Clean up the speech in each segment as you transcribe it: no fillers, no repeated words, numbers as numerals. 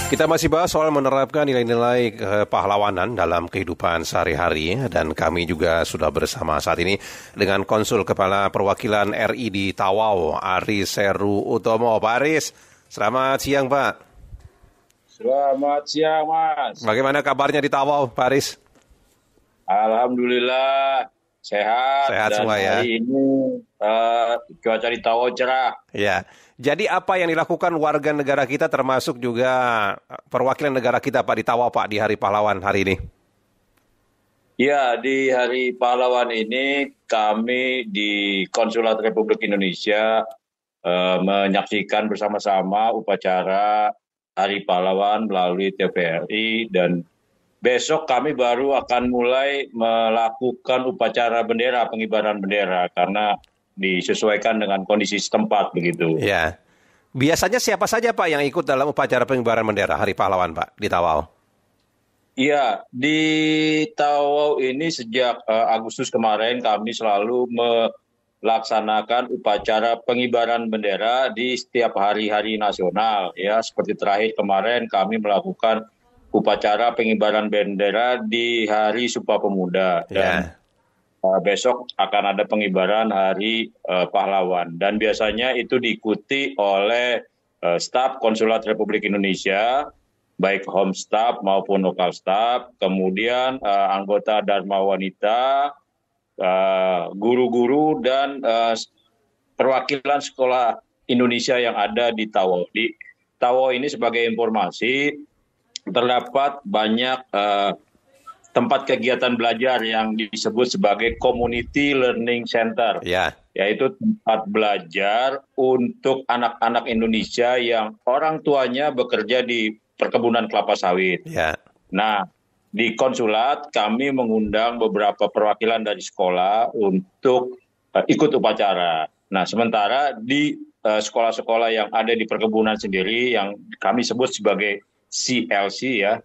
Kita masih bahas soal menerapkan nilai-nilai kepahlawanan dalam kehidupan sehari-hari, dan kami juga sudah bersama saat ini dengan Konsul Kepala Perwakilan RI di Tawau, Aris Seru Utomo. Pak Aris, selamat siang Pak. Selamat siang Mas. Bagaimana kabarnya di Tawau Pak Aris? Alhamdulillah sehat. Sehat dan semua ya. Hari ini cuaca di Tawau cerah. Ya. Jadi apa yang dilakukan warga negara kita termasuk juga perwakilan negara kita Pak di Tawau Pak di Hari Pahlawan hari ini? Ya, di Hari Pahlawan ini kami di Konsulat Republik Indonesia menyaksikan bersama-sama upacara Hari Pahlawan melalui TVRI, dan besok kami baru akan mulai melakukan upacara bendera, pengibaran bendera, karena disesuaikan dengan kondisi setempat begitu. Ya. Biasanya siapa saja Pak yang ikut dalam upacara pengibaran bendera Hari Pahlawan Pak di Tawau? Iya, di Tawau ini sejak Agustus kemarin kami selalu melaksanakan upacara pengibaran bendera di setiap hari-hari nasional. Ya, seperti terakhir kemarin kami melakukan upacara pengibaran bendera di Hari Sumpah Pemuda. Dan besok akan ada pengibaran Hari Pahlawan, dan biasanya itu diikuti oleh staf Konsulat Republik Indonesia, baik home staff maupun lokal staff, kemudian anggota Dharma Wanita, guru-guru, dan perwakilan sekolah Indonesia yang ada di Tawau. Di Tawau ini sebagai informasi terdapat banyak tempat kegiatan belajar yang disebut sebagai Community Learning Center, yaitu tempat belajar untuk anak-anak Indonesia yang orang tuanya bekerja di perkebunan kelapa sawit. Nah, di konsulat kami mengundang beberapa perwakilan dari sekolah untuk ikut upacara. Nah, sementara di sekolah-sekolah yang ada di perkebunan sendiri yang kami sebut sebagai CLC ya,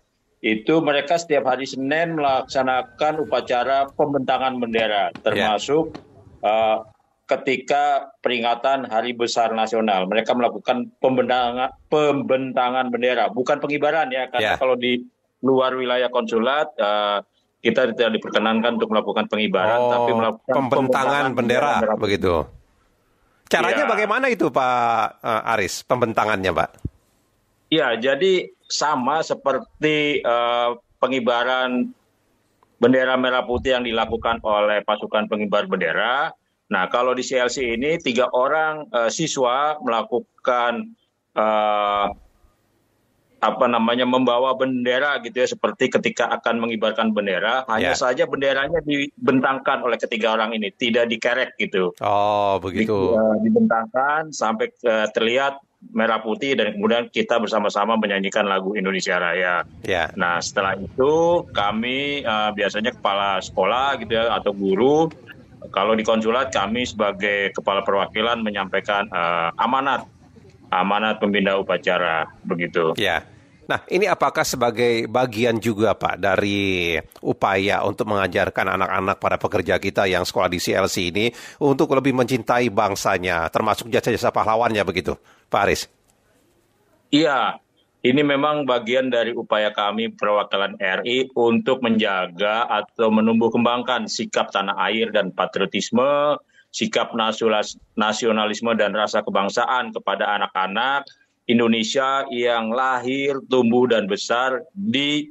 itu mereka setiap hari Senin melaksanakan upacara pembentangan bendera, termasuk ketika peringatan Hari Besar Nasional. Mereka melakukan pembentangan bendera, bukan pengibaran ya, karena kalau di luar wilayah konsulat kita tidak diperkenankan untuk melakukan pengibaran, tapi melakukan pembentangan bendera begitu. Caranya bagaimana itu Pak Aris, pembentangannya Pak? Ya, jadi sama seperti pengibaran bendera merah putih yang dilakukan oleh pasukan pengibar bendera. Nah, kalau di CLC ini 3 orang siswa melakukan membawa bendera gitu ya, seperti ketika akan mengibarkan bendera. Hanya saja benderanya dibentangkan oleh ketiga orang ini, tidak dikerek gitu. Oh, begitu. Dibentangkan sampai terlihat merah putih, dan kemudian kita bersama-sama menyanyikan lagu Indonesia Raya. Nah, setelah itu kami biasanya kepala sekolah gitu ya, atau guru. Kalau di konsulat kami sebagai kepala perwakilan menyampaikan amanat pembina upacara begitu. Nah, ini apakah sebagai bagian juga Pak dari upaya untuk mengajarkan anak-anak para pekerja kita yang sekolah di CLC ini untuk lebih mencintai bangsanya, termasuk jasa-jasa pahlawannya begitu, Pak Aris? Iya, ini memang bagian dari upaya kami perwakilan RI untuk menjaga atau menumbuh kembangkan sikap tanah air dan patriotisme, sikap nasionalisme dan rasa kebangsaan kepada anak-anak Indonesia yang lahir, tumbuh, dan besar di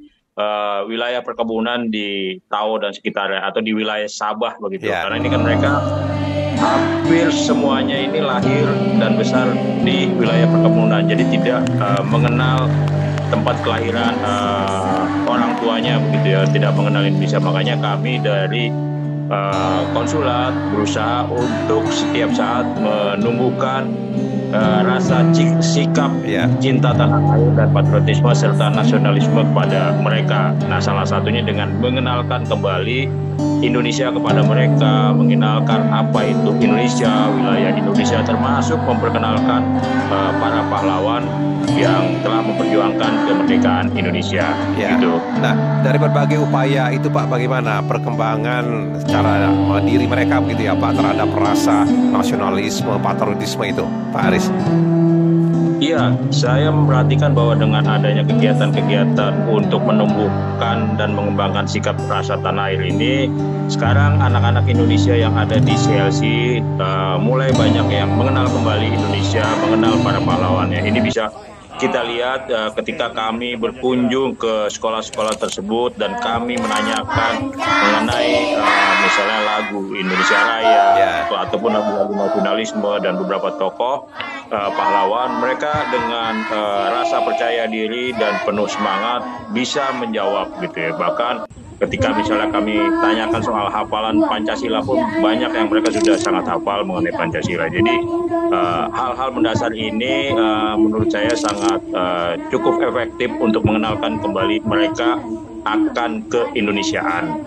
wilayah perkebunan di Tawau dan sekitarnya, atau di wilayah Sabah begitu. Karena ini kan mereka hampir semuanya ini lahir dan besar di wilayah perkebunan, jadi tidak mengenal tempat kelahiran orang tuanya begitu ya, tidak mengenal Indonesia. Makanya kami dari konsulat berusaha untuk setiap saat menumbuhkan rasa sikap cinta tanah air dan patriotisme serta nasionalisme kepada mereka. Nah, salah satunya dengan mengenalkan kembali Indonesia kepada mereka, mengenalkan apa itu Indonesia, wilayah Indonesia, termasuk memperkenalkan para pahlawan yang telah memperjuangkan kemerdekaan Indonesia. Gitu. Nah, dari berbagai upaya itu Pak, bagaimana perkembangan secara diri mereka begitu ya Pak terhadap rasa nasionalisme, patriotisme itu, Pak Aris? Iya, saya memperhatikan bahwa dengan adanya kegiatan-kegiatan untuk menumbuhkan dan mengembangkan sikap rasa tanah air ini, sekarang anak-anak Indonesia yang ada di CLC mulai banyak yang mengenal kembali Indonesia, mengenal para pahlawannya. Ini bisa kita lihat ketika kami berkunjung ke sekolah-sekolah tersebut dan kami menanyakan mengenai misalnya lagu Indonesia Raya ataupun lagu nasionalisme dan beberapa tokoh pahlawan, mereka dengan rasa percaya diri dan penuh semangat bisa menjawab gitu ya. Bahkan ketika misalnya kami tanyakan soal hafalan Pancasila pun banyak yang mereka sudah sangat hafal mengenai Pancasila. Jadi hal-hal mendasar ini menurut saya sangat cukup efektif untuk mengenalkan kembali mereka akan keindonesiaan.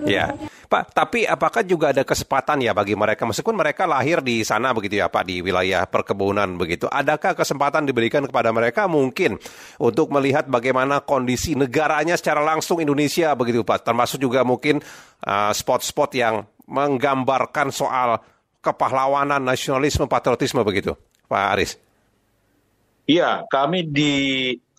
Ya, Pak, tapi apakah juga ada kesempatan ya bagi mereka, meskipun mereka lahir di sana begitu ya Pak, di wilayah perkebunan begitu, adakah kesempatan diberikan kepada mereka mungkin untuk melihat bagaimana kondisi negaranya secara langsung Indonesia begitu Pak, termasuk juga mungkin spot-spot yang menggambarkan soal kepahlawanan, nasionalisme, patriotisme begitu, Pak Aris? Iya, kami di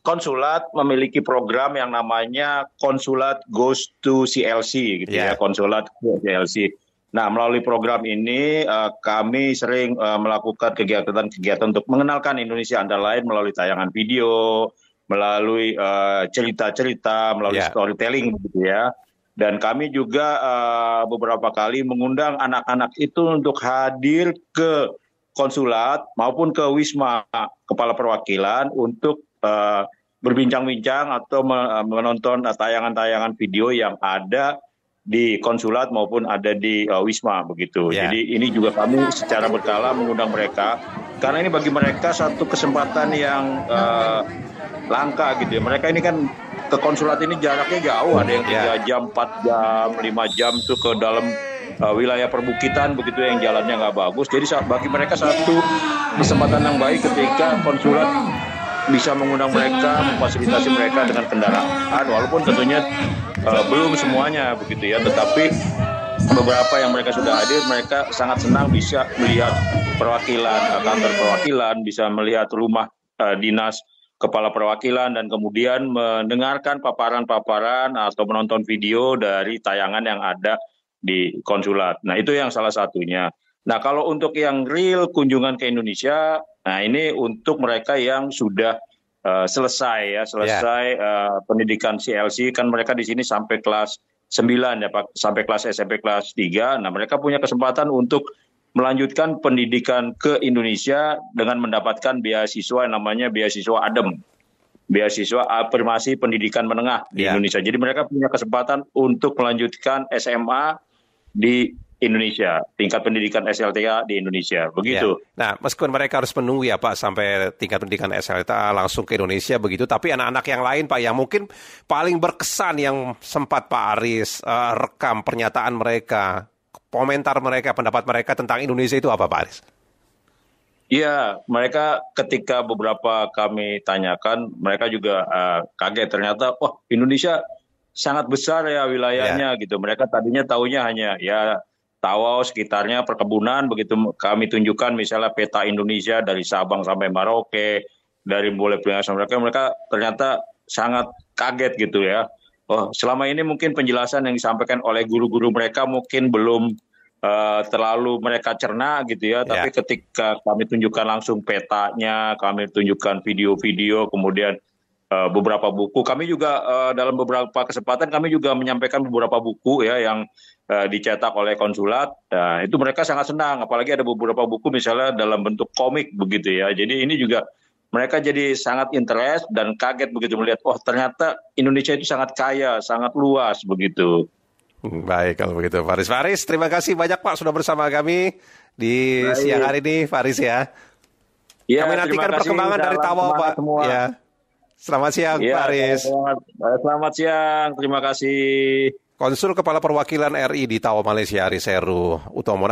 konsulat memiliki program yang namanya Konsulat Goes to CLC gitu ya, Konsulat CLC. Nah, melalui program ini kami sering melakukan kegiatan-kegiatan untuk mengenalkan Indonesia, antara lain melalui tayangan video, melalui cerita-cerita, melalui storytelling gitu ya. Dan kami juga beberapa kali mengundang anak-anak itu untuk hadir ke konsulat maupun ke Wisma Kepala Perwakilan untuk berbincang-bincang atau menonton tayangan-tayangan video yang ada di konsulat maupun ada di Wisma begitu. Jadi ini juga kami secara berkala mengundang mereka karena ini bagi mereka satu kesempatan yang langka gitu ya. Mereka ini kan ke konsulat ini jaraknya jauh, ada yang 3 jam, 4 jam, 5 jam tuh ke dalam wilayah perbukitan begitu yang jalannya nggak bagus. Jadi bagi mereka satu kesempatan yang baik ketika konsulat bisa mengundang mereka, memfasilitasi mereka dengan kendaraan, walaupun tentunya belum semuanya begitu ya, tetapi beberapa yang mereka sudah hadir, mereka sangat senang bisa melihat perwakilan, kantor perwakilan, bisa melihat rumah dinas kepala perwakilan, dan kemudian mendengarkan paparan-paparan atau menonton video dari tayangan yang ada di konsulat. Nah, itu yang salah satunya. Nah, kalau untuk yang real kunjungan ke Indonesia, nah ini untuk mereka yang sudah selesai pendidikan CLC, kan mereka di sini sampai kelas 9 ya Pak, sampai kelas SMP kelas 3. Nah, mereka punya kesempatan untuk melanjutkan pendidikan ke Indonesia dengan mendapatkan beasiswa yang namanya beasiswa ADEM. Beasiswa Afirmasi Pendidikan Menengah di Indonesia. Jadi mereka punya kesempatan untuk melanjutkan SMA di Indonesia, tingkat pendidikan SLTA di Indonesia, begitu. Nah, meskipun mereka harus menunggu ya Pak sampai tingkat pendidikan SLTA langsung ke Indonesia begitu, tapi anak-anak yang lain Pak yang mungkin paling berkesan yang sempat Pak Aris rekam pernyataan mereka, komentar mereka, pendapat mereka tentang Indonesia itu apa Pak Aris? Iya, mereka ketika beberapa kami tanyakan, mereka juga kaget ternyata, wah Indonesia sangat besar ya wilayahnya gitu. Mereka tadinya taunya hanya ya Tawau sekitarnya perkebunan, begitu kami tunjukkan misalnya peta Indonesia dari Sabang sampai Merauke, dari mulai penjelasan mereka ternyata sangat kaget gitu ya. Oh, selama ini mungkin penjelasan yang disampaikan oleh guru-guru mereka mungkin belum terlalu mereka cerna gitu ya, tapi ketika kami tunjukkan langsung petanya, kami tunjukkan video-video, kemudian beberapa buku, kami juga dalam beberapa kesempatan kami juga menyampaikan beberapa buku ya yang dicetak oleh konsulat. Nah, itu mereka sangat senang, apalagi ada beberapa buku misalnya dalam bentuk komik begitu ya. Jadi ini juga mereka jadi sangat interest dan kaget begitu melihat, oh ternyata Indonesia itu sangat kaya, sangat luas begitu. Baik kalau begitu, Faris, terima kasih banyak Pak sudah bersama kami di siang hari ini, Faris ya. Kami nantikan perkembangan dari Tawau Pak. Ya. Selamat siang, Faris. Selamat siang, terima kasih. Konsul Kepala Perwakilan RI di Tawau Malaysia, Aris Heru Utomo.